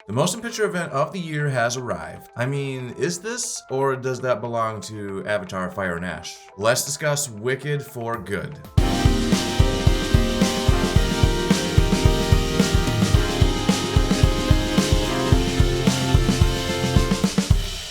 The motion picture event of the year has arrived. I mean, is this, or does that belong to Avatar: Fire and Ash? Let's discuss Wicked for Good.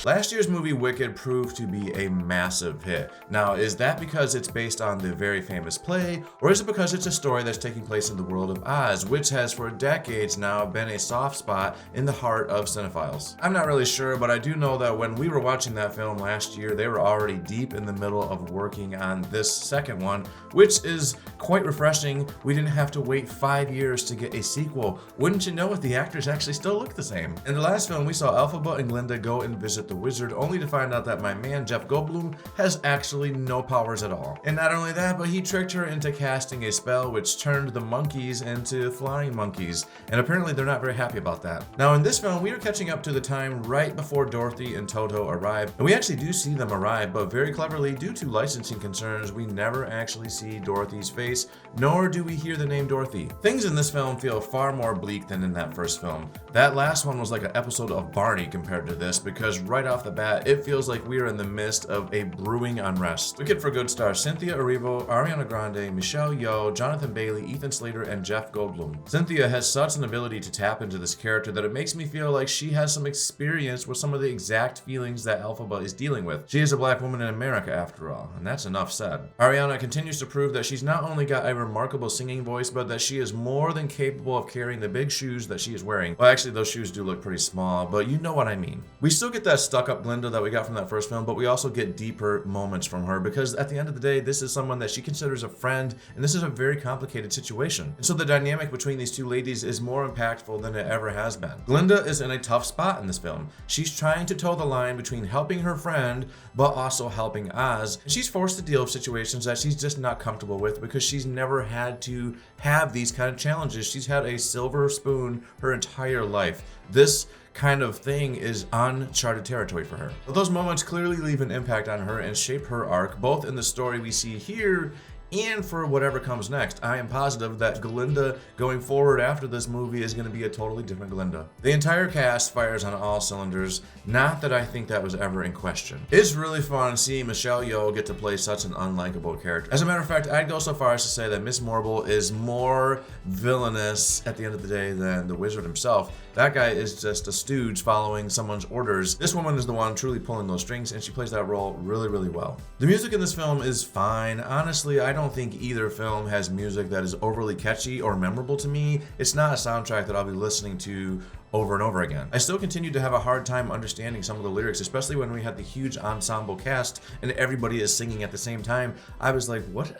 Last year's movie Wicked proved to be a massive hit. Now, is that because it's based on the very famous play, or is it because it's a story that's taking place in the world of Oz, which has for decades now been a soft spot in the heart of cinephiles? I'm not really sure, but I do know that when we were watching that film last year, they were already deep in the middle of working on this second one, which is quite refreshing. We didn't have to wait 5 years to get a sequel. Wouldn't you know it, the actors actually still look the same. In the last film, we saw Elphaba and Glinda go and visit the wizard, only to find out that my man Jeff Goldblum has actually no powers at all. And not only that, but he tricked her into casting a spell which turned the monkeys into flying monkeys, and apparently they're not very happy about that. Now in this film, we are catching up to the time right before Dorothy and Toto arrive, and we actually do see them arrive, but very cleverly, due to licensing concerns, we never actually see Dorothy's face, nor do we hear the name Dorothy. Things in this film feel far more bleak than in that first film. That last one was like an episode of Barney compared to this, because right off the bat, it feels like we are in the midst of a brewing unrest. Wicked for Good stars Cynthia Erivo, Ariana Grande, Michelle Yeoh, Jonathan Bailey, Ethan Slater, and Jeff Goldblum. Cynthia has such an ability to tap into this character that it makes me feel like she has some experience with some of the exact feelings that Elphaba is dealing with. She is a black woman in America after all, and that's enough said. Ariana continues to prove that she's not only got a remarkable singing voice, but that she is more than capable of carrying the big shoes that she is wearing. Well, actually, those shoes do look pretty small, but you know what I mean. We still get that stuck-up Glinda that we got from that first film, but we also get deeper moments from her, because at the end of the day, this is someone that she considers a friend, and this is a very complicated situation. And so the dynamic between these two ladies is more impactful than it ever has been. Glinda is in a tough spot in this film. She's trying to toe the line between helping her friend, but also helping Oz. And she's forced to deal with situations that she's just not comfortable with, because she's never had to have these kind of challenges. She's had a silver spoon her entire life. This kind of thing is uncharted territory for her. But those moments clearly leave an impact on her and shape her arc, both in the story we see here and for whatever comes next. I am positive that Glinda going forward after this movie is going to be a totally different Glinda. The entire cast fires on all cylinders, not that I think that was ever in question. It's really fun seeing Michelle Yeoh get to play such an unlikable character. As a matter of fact, I'd go so far as to say that Miss Marvel is more villainous at the end of the day than the wizard himself. That guy is just a stooge following someone's orders. This woman is the one truly pulling those strings, and she plays that role really, really well. The music in this film is fine. Honestly, I don't think either film has music that is overly catchy or memorable to me. It's not a soundtrack that I'll be listening to over and over again. I still continue to have a hard time understanding some of the lyrics, especially when we had the huge ensemble cast and everybody is singing at the same time. I was like, what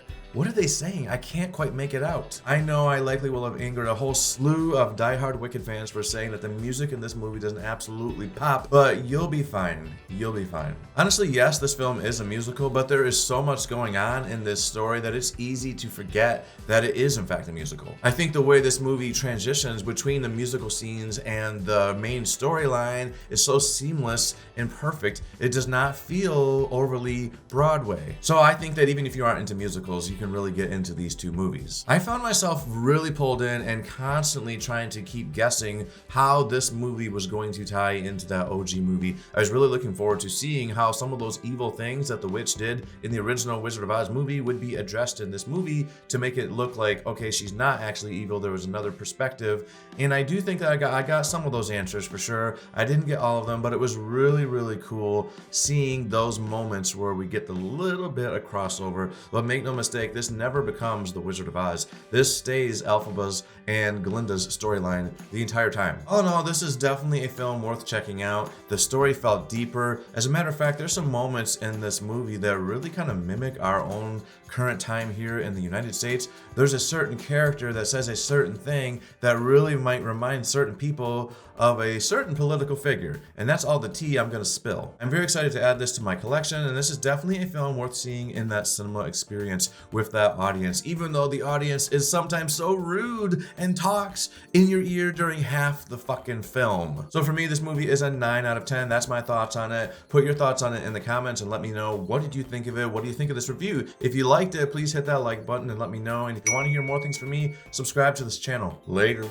are they saying? I can't quite make it out. I know I likely will have angered a whole slew of diehard Wicked fans for saying that the music in this movie doesn't absolutely pop, but you'll be fine. You'll be fine. Honestly, yes, this film is a musical, but there is so much going on in this story that it's easy to forget that it is in fact a musical. I think the way this movie transitions between the musical scenes and the main storyline is so seamless and perfect, it does not feel overly Broadway. So I think that even if you aren't into musicals, you can really get into these two movies. I found myself really pulled in and constantly trying to keep guessing how this movie was going to tie into that OG movie. I was really looking forward to seeing how some of those evil things that the witch did in the original Wizard of Oz movie would be addressed in this movie to make it look like, okay, she's not actually evil, there was another perspective. And I do think that I got some of those answers for sure. I didn't get all of them, but it was really, really cool seeing those moments where we get the little bit of crossover. But make no mistake, this never becomes the Wizard of Oz. This stays Elphaba's and Glinda's storyline the entire time. All in all, this is definitely a film worth checking out. The story felt deeper. As a matter of fact, there's some moments in this movie that really kind of mimic our own current time here in the United States. There's a certain character that says a certain thing that really might remind certain people of a certain political figure, and that's all the tea I'm gonna spill. I'm very excited to add this to my collection, and this is definitely a film worth seeing in that cinema experience with that audience, even though the audience is sometimes so rude and talks in your ear during half the fucking film. So for me, this movie is a 9 out of 10. That's my thoughts on it. Put your thoughts on it in the comments and let me know, what did you think of it? What do you think of this review? If you liked it, please hit that like button and let me know. And if you want to hear more things from me, subscribe to this channel. Later.